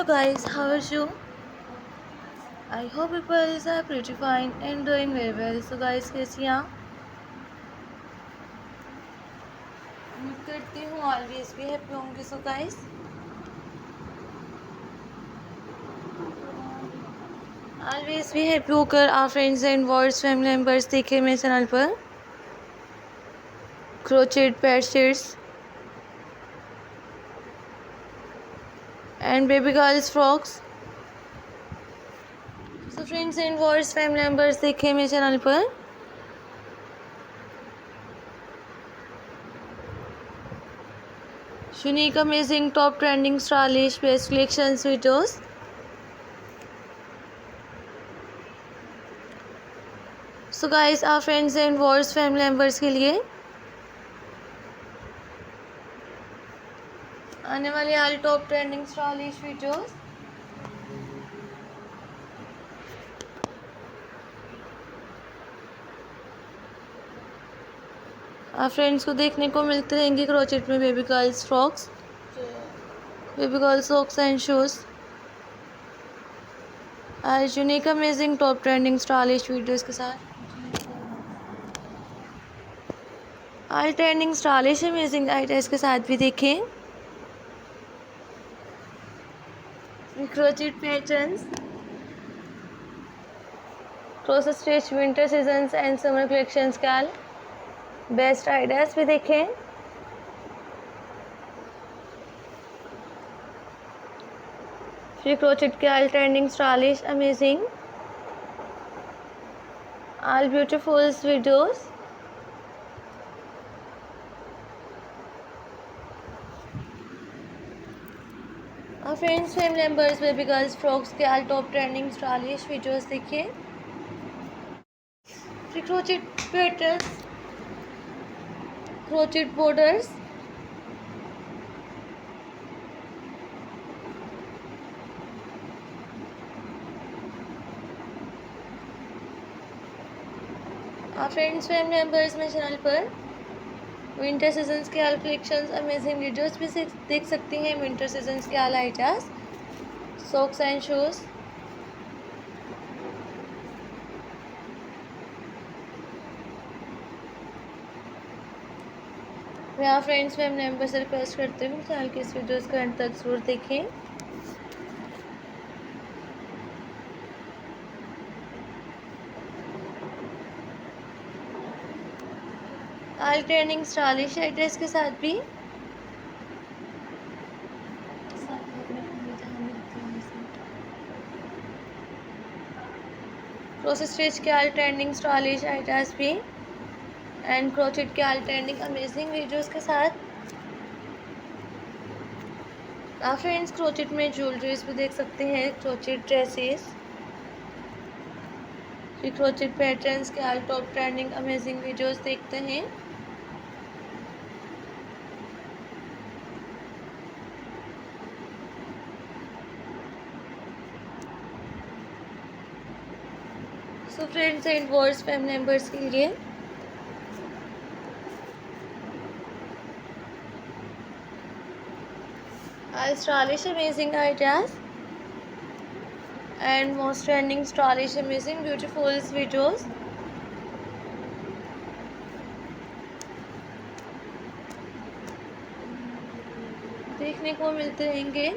Hello guys, how are you? I hope people are pretty fine and doing very well. So guys, कैसी हैं आप? उम्मीद करती हूँ ऑलवेज भी हैप्पी होंगे. So guys, ऑलवेज भी हैप्पी होकर आप friends and words family members देखे मेरे चैनल पर crochet pad sheets and baby girls frocks. So friends and words family members देखे मेरे चैनल पर unique amazing top trending stylish best collections videos. So guys आप friends and words family members के लिए आने वाले all top trending stylish videos आप friends को देखने को मिलते रहेंगे क्रोचेट में baby girls frocks, baby girls socks and shoes आज unique amazing top trending stylish videos के साथ. All trending stylish amazing ideas के साथ भी देखें crochet patterns, cross stitch winter seasons and summer collections के ऑल बेस्ट आइडियाज़ भी देखें. फ्री क्रोचेट के all trending stylish amazing all beautiful videos. Friends family members baby girls frocks के all top trending stylish videos देखिए. Free crochet patterns, crochet borders, friends family members में channel पर winter seasons के all collections amazing videos भी देख सकती हैं. Winter seasons के all ideas socks and shoes. मैं आप फ्रेंड्स फैमिली मेम्बर से रिक्वेस्ट करती हूँ चैनल के इस वीडियोस को एंड तक जरूर देखें. ऑल ट्रेंडिंग स्टाइलिश आइडियाज़ के साथ भी क्रॉस स्टिच के ऑल ट्रेंडिंग स्टाइलिश आइडियाज़ भी एंड क्रोचेट के ऑल ट्रेंडिंग अमेजिंग वीडियोस के साथ. आप फ्रेंड्स क्रोचेट में ज्वेलरीज भी देख सकते हैं, क्रोचेट ड्रेसेस, क्रोचेट पैटर्न्स के all top trending amazing videos देखते हैं. सो friends and words family members के लिए all stylish amazing ideas and most trending stylish amazing beautiful videos. देखने को मिलते रहेंगे